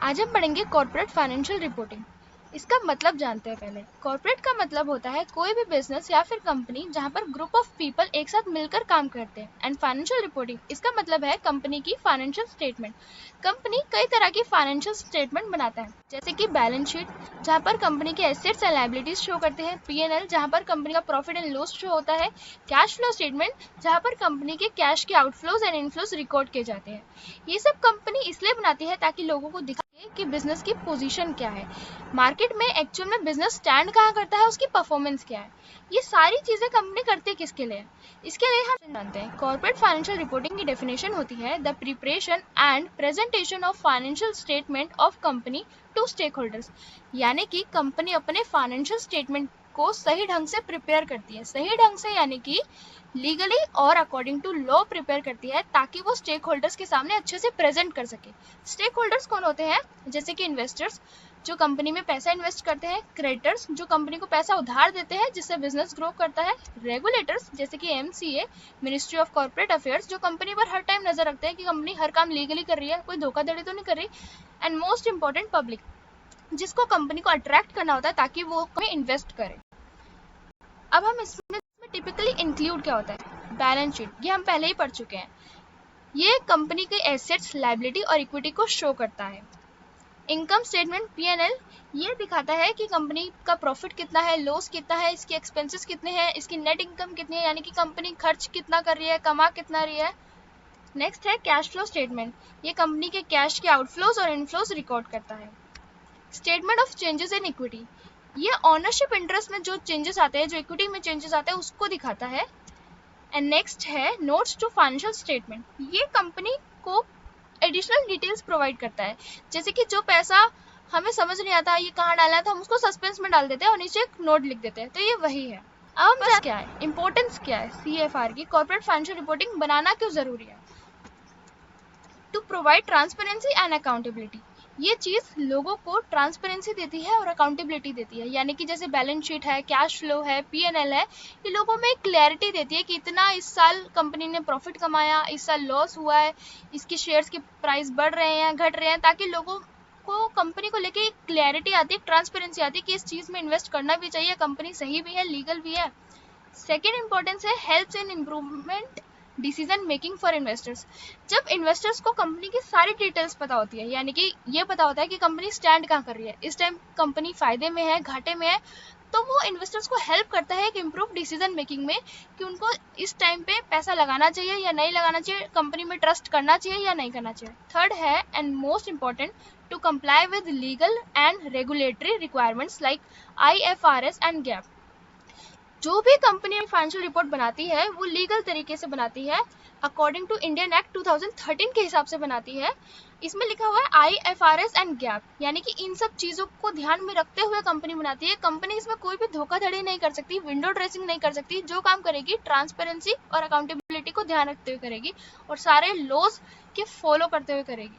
आज हम पढ़ेंगे कॉर्पोरेट फाइनेंशियल रिपोर्टिंग। इसका मतलब जानते हैं पहले। कॉर्पोरेट का मतलब होता है कोई भी बिजनेस या फिर कंपनी जहां पर ग्रुप ऑफ पीपल एक साथ मिलकर काम करते हैं। एंड फाइनेंशियल रिपोर्टिंग इसका मतलब है कंपनी की फाइनेंशियल स्टेटमेंट। कंपनी कई तरह की फाइनेंशियल स्टेटमेंट बनाता है, जैसे कि बैलेंस शीट जहां पर कंपनी के एसेट्स एंड लायबिलिटीज शो करते हैं, P&L जहां पर कंपनी का प्रॉफिट एंड लॉस शो होता है, कैश फ्लो स्टेटमेंट जहां पर कंपनी के कैश के आउटफ्लोज एंड इनफ्लोज रिकॉर्ड किए जाते हैं। ये सब कंपनी इसलिए बनाती है ताकि लोगों को दिखाए कि बिजनेस की पोजीशन क्या है, मार्केट में एक्चुअल में बिजनेस स्टैंड कहाँ करता है, उसकी परफॉर्मेंस क्या है। ये सारी चीजें कंपनी करती है किसके लिए? इसके लिए हम जानते हैं। कॉर्पोरेट फाइनेंशियल रिपोर्टिंग की डेफिनेशन होती है the preparation and presentation of financial statement of company to stakeholders. यानी कि कंपनी अपने फाइनेंशियल स्टेटमेंट को सही ढंग से प्रिपेयर करती है। सही ढंग से यानी कि लीगली और अकॉर्डिंग टू लॉ प्रिपेयर करती है, ताकि वो स्टेक होल्डर्स के सामने अच्छे से प्रेजेंट कर सके। स्टेक होल्डर्स कौन होते हैं? जैसे कि इन्वेस्टर्स जो कंपनी में पैसा इन्वेस्ट करते हैं, क्रेडिटर्स जो कंपनी को पैसा उधार देते हैं जिससे बिजनेस ग्रो करता है, रेगुलेटर्स जैसे कि MCA ministry of corporate affairs जो कंपनी पर हर टाइम नजर रखते हैं कि कंपनी हर काम लीगली कर रही है, कोई धोखाधड़ी तो नहीं कर रही, एंड मोस्ट इंपॉर्टेंट पब्लिक जिसको कंपनी को अट्रैक्ट करना होता है ताकि वो इन्वेस्ट करे। अब हम इसमें टिपिकली इंक्लूड क्या होता है? बैलेंस शीट, ये हम पहले ही पढ़ चुके हैं। ये कंपनी के एसेट्स, लायबिलिटी और इक्विटी को शो करता है। इनकम स्टेटमेंट P&L ये दिखाता है कि कंपनी का प्रॉफिट कितना है, लॉस कितना है, इसके एक्सपेंसेस कितने हैं, इसकी नेट इनकम कितनी है, यानी कि कंपनी खर्च कितना कर रही है, कमा कितना रही है। नेक्स्ट है कैश फ्लो स्टेटमेंट, ये कंपनी के कैश के आउटफ्लोज और इनफ्लोज रिकॉर्ड करता है। Statement of changes in equity, ये ओनरशिप इंटरेस्ट में जो चेंजेस आते हैं, जो इक्विटी में चेंजेस आते हैं उसको दिखाता है। एंड नेक्स्ट है नोट्स टू फाइनेंशियल स्टेटमेंट, ये कंपनी को एडिशनल डिटेल्स प्रोवाइड करता है, जैसे कि जो पैसा हमें समझ नहीं आता ये कहाँ डालना है तो हम उसको सस्पेंस में डाल देते हैं और नीचे एक नोट लिख देते हैं, तो ये वही है। अब बस क्या है इंपॉर्टेंस, क्या है CFR की, कॉर्पोरेट फाइनेंशियल रिपोर्टिंग बनाना क्यों जरूरी है? To provide transparency and accountability, ये चीज लोगों को ट्रांसपेरेंसी देती है और अकाउंटेबिलिटी देती है, यानी कि जैसे बैलेंस शीट है, कैश फ्लो है, P&L है, ये लोगों में क्लैरिटी देती है कि इतना इस साल कंपनी ने प्रॉफिट कमाया, इस साल लॉस हुआ है, इसके शेयर्स के प्राइस बढ़ रहे हैं, घट रहे हैं, ताकि लोगों को कंपनी को लेके एक क्लैरिटी आती है, ट्रांसपेरेंसी आती है कि इस चीज में इन्वेस्ट करना भी चाहिए, कंपनी सही भी है, लीगल भी है। सेकेंड इंपॉर्टेंस है helps in improvement decision making for investors, जब इन्वेस्टर्स को कंपनी की सारी डिटेल्स पता होती है, यानी कि ये पता होता है कि कंपनी स्टैंड कहाँ कर रही है, इस टाइम कंपनी फायदे में है, घाटे में है, तो वो इन्वेस्टर्स को हेल्प करता है कि इम्प्रूव डिसीजन मेकिंग में, कि उनको इस टाइम पे पैसा लगाना चाहिए या नहीं लगाना चाहिए, कंपनी में ट्रस्ट करना चाहिए या नहीं करना चाहिए। थर्ड है and most important to comply with legal and regulatory requirements like IFRS and GAAP। जो भी कंपनी फाइनेंशियल रिपोर्ट बनाती है वो लीगल तरीके से बनाती है, अकॉर्डिंग टू इंडियन एक्ट 2013 के हिसाब से बनाती है। इसमें लिखा हुआ है IFRS एंड GAAP, यानी कि इन सब चीजों को ध्यान में रखते हुए कंपनी बनाती है। कंपनी इसमें कोई भी धोखाधड़ी नहीं कर सकती, विंडो ड्रेसिंग नहीं कर सकती, जो काम करेगी ट्रांसपेरेंसी और अकाउंटेबिलिटी को ध्यान रखते हुए करेगी और सारे लॉज के फॉलो करते हुए करेगी।